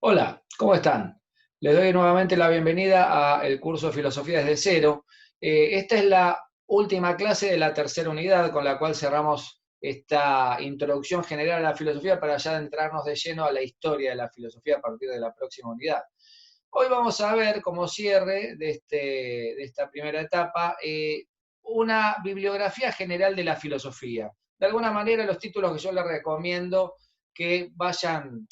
Hola, ¿cómo están? Les doy nuevamente la bienvenida a el curso de Filosofía desde cero. Esta es la última clase de la tercera unidad con la cual cerramos esta introducción general a la filosofía para ya adentrarnos de lleno a la historia de la filosofía a partir de la próxima unidad. Hoy vamos a ver como cierre de esta primera etapa una bibliografía general de la filosofía. De alguna manera los títulos que yo les recomiendo que vayan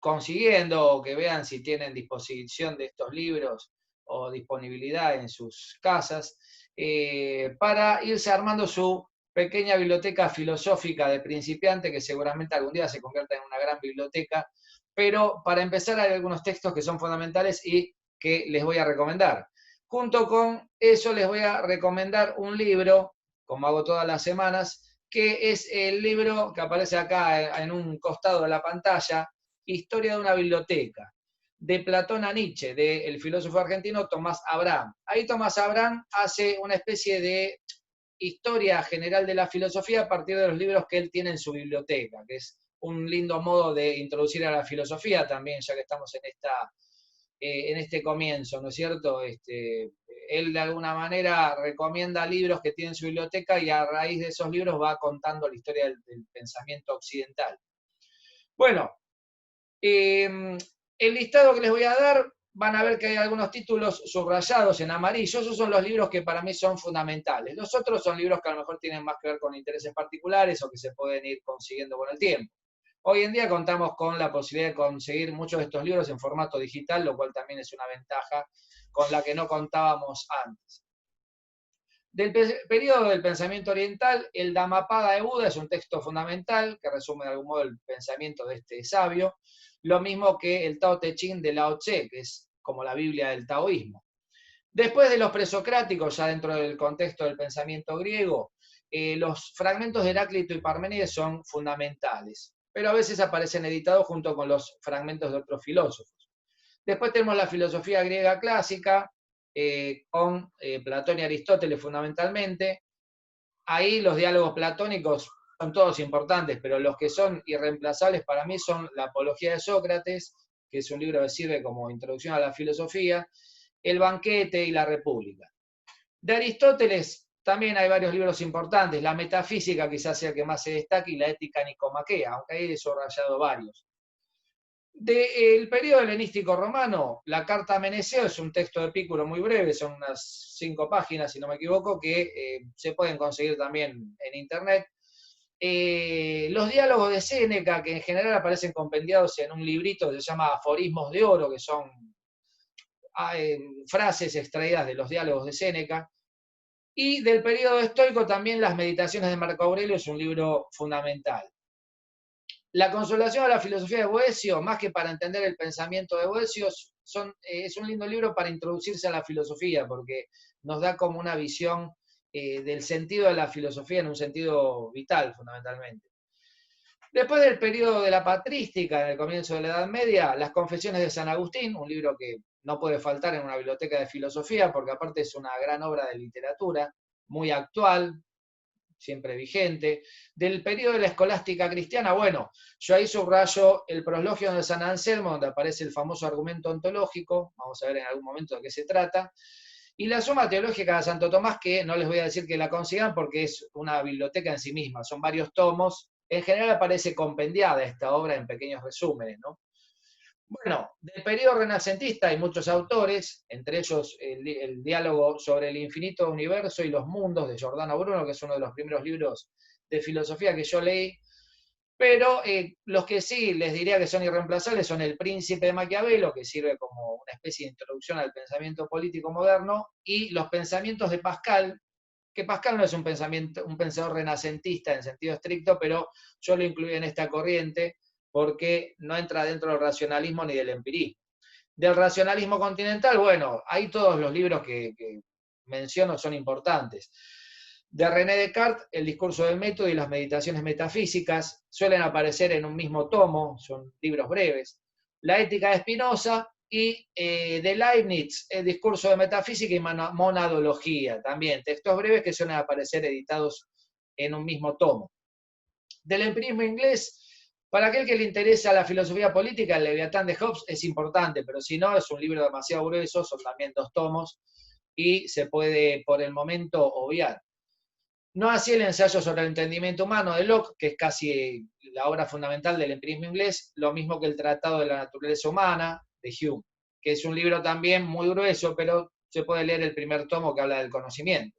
consiguiendo o que vean si tienen disposición de estos libros o disponibilidad en sus casas, para irse armando su pequeña biblioteca filosófica de principiante, que seguramente algún día se convierta en una gran biblioteca, pero para empezar hay algunos textos que son fundamentales y que les voy a recomendar. Junto con eso les voy a recomendar un libro, como hago todas las semanas, que es el libro que aparece acá en un costado de la pantalla, Historia de una biblioteca, de Platón a Nietzsche, del filósofo argentino Tomás Abraham. Ahí Tomás Abraham hace una especie de historia general de la filosofía a partir de los libros que él tiene en su biblioteca, que es un lindo modo de introducir a la filosofía también, ya que estamos en este comienzo, ¿no es cierto? Él de alguna manera recomienda libros que tiene en su biblioteca y a raíz de esos libros va contando la historia del pensamiento occidental. Bueno, el listado que les voy a dar, van a ver que hay algunos títulos subrayados en amarillo. Esos son los libros que para mí son fundamentales. Los otros son libros que a lo mejor tienen más que ver con intereses particulares o que se pueden ir consiguiendo con el tiempo. Hoy en día contamos con la posibilidad de conseguir muchos de estos libros en formato digital, lo cual también es una ventaja con la que no contábamos antes. Del periodo del pensamiento oriental, el Dhammapada de Buda es un texto fundamental que resume de algún modo el pensamiento de este sabio, lo mismo que el Tao Te Ching de Lao Tse, que es como la Biblia del taoísmo. Después de los presocráticos, ya dentro del contexto del pensamiento griego, los fragmentos de Heráclito y Parménides son fundamentales, pero a veces aparecen editados junto con los fragmentos de otros filósofos. Después tenemos la filosofía griega clásica, con Platón y Aristóteles fundamentalmente. Ahí los diálogos platónicos son todos importantes, pero los que son irreemplazables para mí son la Apología de Sócrates, que es un libro que sirve como introducción a la filosofía, el Banquete y la República. De Aristóteles también hay varios libros importantes, la Metafísica quizás sea el que más se destaque y la Ética Nicomaquea, aunque ahí he subrayado varios. Del periodo helenístico romano, la Carta a Meneceo es un texto de Epicuro muy breve, son unas 5 páginas, si no me equivoco, que se pueden conseguir también en internet. Los diálogos de Séneca, que en general aparecen compendiados en un librito que se llama Aforismos de Oro, que son frases extraídas de los diálogos de Séneca. Y del periodo estoico también las Meditaciones de Marco Aurelio es un libro fundamental. La consolación a la filosofía de Boecio, más que para entender el pensamiento de Boecio, es un lindo libro para introducirse a la filosofía, porque nos da como una visión del sentido de la filosofía en un sentido vital, fundamentalmente. Después del periodo de la patrística, en el comienzo de la Edad Media, las Confesiones de San Agustín, un libro que no puede faltar en una biblioteca de filosofía, porque aparte es una gran obra de literatura, muy actual, siempre vigente. Del periodo de la escolástica cristiana, bueno, yo ahí subrayo el Proslogion de San Anselmo, donde aparece el famoso argumento ontológico, vamos a ver en algún momento de qué se trata, y la Suma Teológica de Santo Tomás, que no les voy a decir que la consigan porque es una biblioteca en sí misma, son varios tomos, en general aparece compendiada esta obra en pequeños resúmenes, ¿no? Bueno, del periodo renacentista hay muchos autores, entre ellos el diálogo sobre el infinito universo y los mundos de Giordano Bruno, que es uno de los primeros libros de filosofía que yo leí, pero los que sí les diría que son irreemplazables son El Príncipe de Maquiavelo, que sirve como una especie de introducción al pensamiento político moderno, y los pensamientos de Pascal, que Pascal no es un pensador renacentista en sentido estricto, pero yo lo incluí en esta corriente porque no entra dentro del racionalismo ni del empirismo. Del racionalismo continental, bueno, ahí todos los libros que menciono son importantes. De René Descartes, El discurso del método y las meditaciones metafísicas suelen aparecer en un mismo tomo, son libros breves. La ética de Spinoza y de Leibniz, El discurso de metafísica y monadología, también textos breves que suelen aparecer editados en un mismo tomo. Del empirismo inglés, Para aquel que le interesa la filosofía política, el Leviatán de Hobbes es importante, pero si no, es un libro demasiado grueso, son también 2 tomos, y se puede por el momento obviar. No así el ensayo sobre el entendimiento humano de Locke, que es casi la obra fundamental del empirismo inglés, lo mismo que el Tratado de la Naturaleza Humana de Hume, que es un libro también muy grueso, pero se puede leer el primer tomo que habla del conocimiento.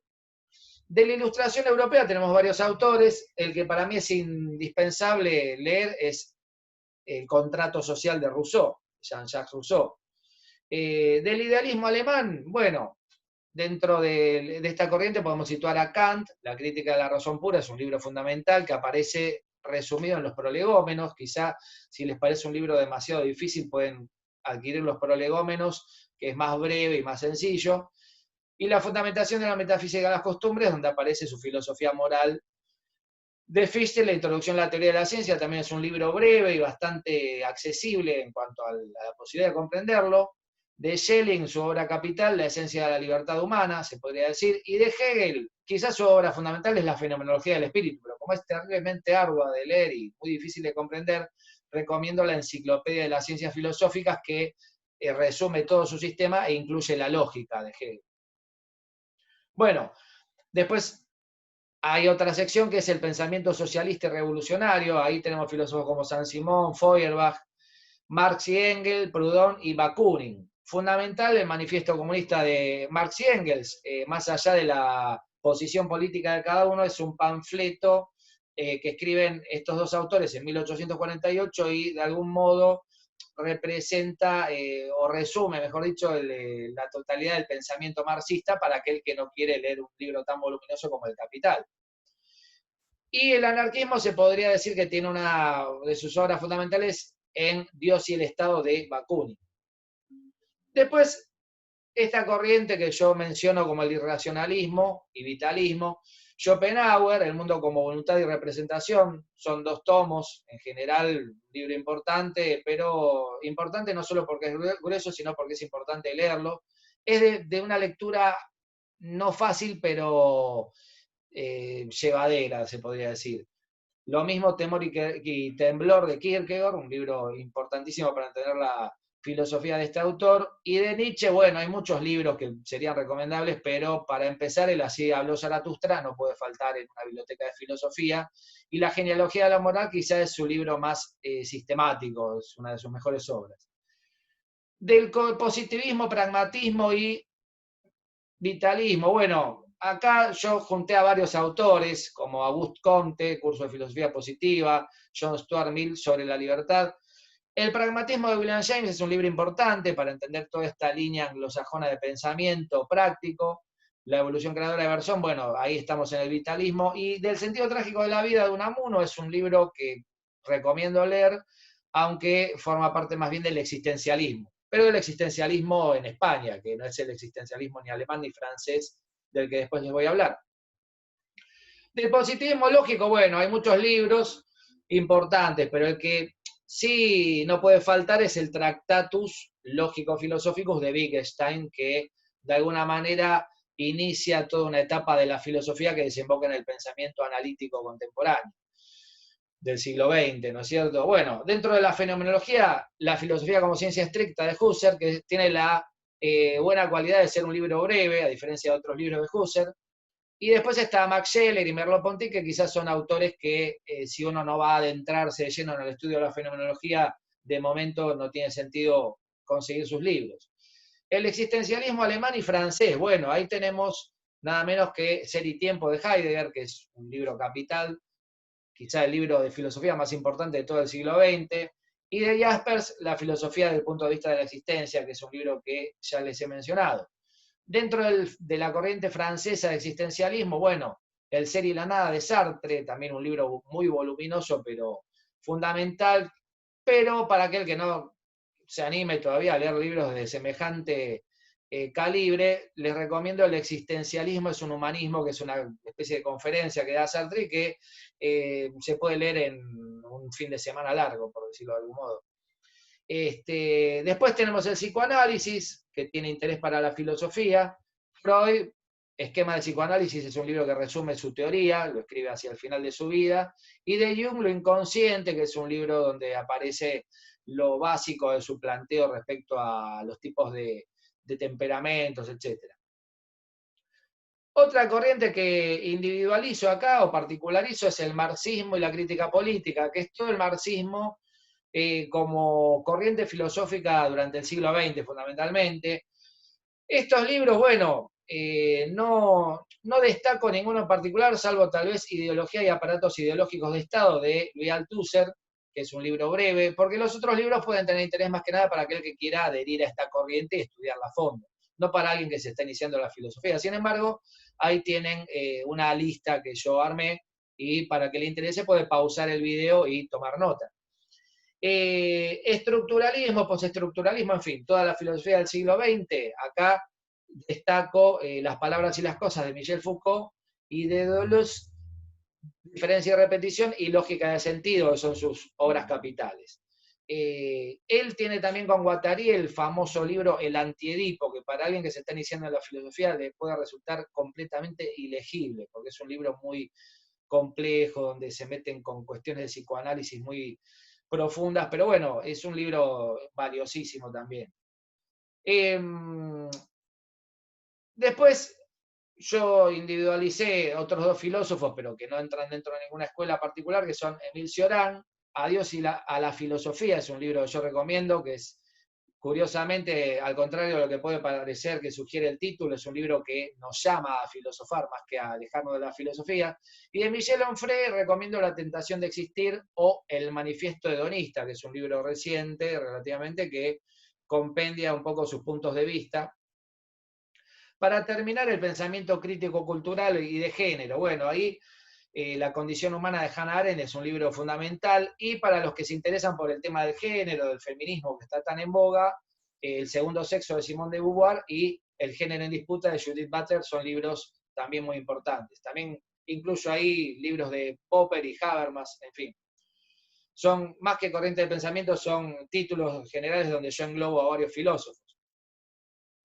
De la Ilustración europea tenemos varios autores, el que para mí es indispensable leer es El contrato social de Rousseau, Jean-Jacques Rousseau. Del idealismo alemán, bueno, dentro de esta corriente podemos situar a Kant, La crítica de la razón pura, es un libro fundamental que aparece resumido en los prolegómenos, quizá si les parece un libro demasiado difícil pueden adquirir los prolegómenos, que es más breve y más sencillo, y la fundamentación de la metafísica de las costumbres, donde aparece su filosofía moral. De Fichte, La introducción a la teoría de la ciencia, también es un libro breve y bastante accesible en cuanto a la posibilidad de comprenderlo. De Schelling, su obra capital, La esencia de la libertad humana, se podría decir. Y de Hegel, quizás su obra fundamental es La fenomenología del espíritu, pero como es terriblemente ardua de leer y muy difícil de comprender, recomiendo la Enciclopedia de las Ciencias Filosóficas, que resume todo su sistema e incluye la lógica de Hegel. Bueno, después hay otra sección que es el pensamiento socialista y revolucionario. Ahí tenemos filósofos como Saint-Simon, Feuerbach, Marx y Engels, Proudhon y Bakunin. Fundamental el manifiesto comunista de Marx y Engels, más allá de la posición política de cada uno, es un panfleto que escriben estos 2 autores en 1848 y de algún modo representa o resume, mejor dicho, la totalidad del pensamiento marxista para aquel que no quiere leer un libro tan voluminoso como El Capital. Y el anarquismo se podría decir que tiene una de sus obras fundamentales en Dios y el Estado de Bakunin. Después, esta corriente que yo menciono como el irracionalismo y vitalismo, Schopenhauer, El mundo como voluntad y representación, son 2 tomos, en general un libro importante, pero importante no solo porque es grueso, sino porque es importante leerlo. Es de una lectura no fácil, pero llevadera, se podría decir. Lo mismo Temor y Temblor de Kierkegaard, un libro importantísimo para entender la filosofía de este autor. Y de Nietzsche, bueno, hay muchos libros que serían recomendables, pero para empezar, el Así habló Zaratustra no puede faltar en una biblioteca de filosofía. Y La genealogía de la moral quizás es su libro más sistemático, es una de sus mejores obras. Del positivismo, pragmatismo y vitalismo, bueno, acá yo junté a varios autores, como Auguste Comte, Curso de Filosofía Positiva, John Stuart Mill sobre la libertad. El pragmatismo de William James es un libro importante para entender toda esta línea anglosajona de pensamiento práctico. La evolución creadora de Bersón, bueno, ahí estamos en el vitalismo. Y Del sentido trágico de la vida de Unamuno es un libro que recomiendo leer, aunque forma parte más bien del existencialismo, pero del existencialismo en España, que no es el existencialismo ni alemán ni francés, del que después les voy a hablar. Del positivismo lógico, bueno, hay muchos libros importantes, pero el que sí no puede faltar es el Tractatus Lógico-Philosophicus de Wittgenstein, que de alguna manera inicia toda una etapa de la filosofía que desemboca en el pensamiento analítico contemporáneo del siglo XX, ¿no es cierto? Bueno, dentro de la fenomenología, la filosofía como ciencia estricta de Husserl, que tiene la buena cualidad de ser un libro breve, a diferencia de otros libros de Husserl. Y después está Max Scheler y Merleau-Ponty, que quizás son autores que si uno no va a adentrarse de lleno en el estudio de la fenomenología, de momento no tiene sentido conseguir sus libros. El existencialismo alemán y francés, bueno, ahí tenemos nada menos que Ser y Tiempo de Heidegger, que es un libro capital, quizá el libro de filosofía más importante de todo el siglo XX, y de Jaspers, La filosofía desde el punto de vista de la existencia, que es un libro que ya les he mencionado. Dentro de la corriente francesa de existencialismo, bueno, El ser y la nada de Sartre, también un libro muy voluminoso, pero fundamental, pero para aquel que no se anime todavía a leer libros de semejante calibre, les recomiendo El existencialismo es un humanismo, que es una especie de conferencia que da Sartre y que se puede leer en un fin de semana largo, por decirlo de algún modo. Después tenemos el psicoanálisis, que tiene interés para la filosofía. Freud, Esquema de psicoanálisis es un libro que resume su teoría, lo escribe hacia el final de su vida, y de Jung, Lo inconsciente, que es un libro donde aparece lo básico de su planteo respecto a los tipos de temperamentos, etc. Otra corriente que individualizo acá o particularizo es el marxismo y la crítica política, que es todo el marxismo como corriente filosófica durante el siglo XX fundamentalmente. Estos libros, bueno, no destaco ninguno en particular, salvo tal vez Ideología y aparatos ideológicos de Estado de Louis Althusser, que es un libro breve, porque los otros libros pueden tener interés más que nada para aquel que quiera adherir a esta corriente y estudiarla a fondo, no para alguien que se está iniciando la filosofía. Sin embargo, ahí tienen una lista que yo armé y para que le interese puede pausar el video y tomar nota. Estructuralismo, postestructuralismo, en fin, toda la filosofía del siglo XX. Acá destaco Las palabras y las cosas de Michel Foucault y de Deleuze, Diferencia y repetición y Lógica de sentido, que son sus obras capitales. Él tiene también con Guattari el famoso libro El Antiedipo, que para alguien que se está iniciando en la filosofía le puede resultar completamente ilegible, porque es un libro muy complejo, donde se meten con cuestiones de psicoanálisis muy profundas, pero bueno, es un libro valiosísimo también. Después yo individualicé otros dos filósofos, pero que no entran dentro de ninguna escuela particular, que son Émile Cioran, Adiós a la filosofía, es un libro que yo recomiendo, que es, curiosamente, al contrario de lo que puede parecer que sugiere el título, es un libro que nos llama a filosofar más que a alejarnos de la filosofía. Y de Michel Onfray recomiendo La tentación de existir o El manifiesto hedonista, que es un libro reciente, relativamente, que compendia un poco sus puntos de vista. Para terminar, el pensamiento crítico cultural y de género. Bueno, ahí La condición humana de Hannah Arendt es un libro fundamental, y para los que se interesan por el tema del género, del feminismo que está tan en boga, El segundo sexo de Simone de Beauvoir y El género en disputa de Judith Butler son libros también muy importantes. También incluyo ahí libros de Popper y Habermas, en fin. Son más que corriente de pensamiento, son títulos generales donde yo englobo a varios filósofos.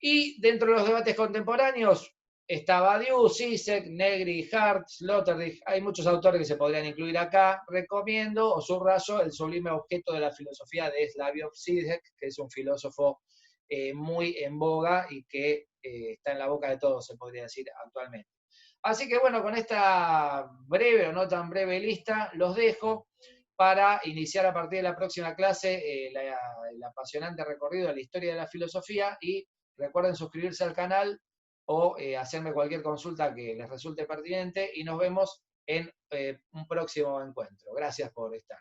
Y dentro de los debates contemporáneos está Badiou, Zizek, Negri, Hart, Sloterdijk. Hay muchos autores que se podrían incluir acá. Recomiendo o subrayo El sublime objeto de la filosofía de Slavoj Zizek, que es un filósofo muy en boga y que está en la boca de todos, se podría decir actualmente. Así que bueno, con esta breve o no tan breve lista, los dejo para iniciar a partir de la próxima clase el apasionante recorrido de la historia de la filosofía, y recuerden suscribirse al canal o hacerme cualquier consulta que les resulte pertinente, y nos vemos en un próximo encuentro. Gracias por estar.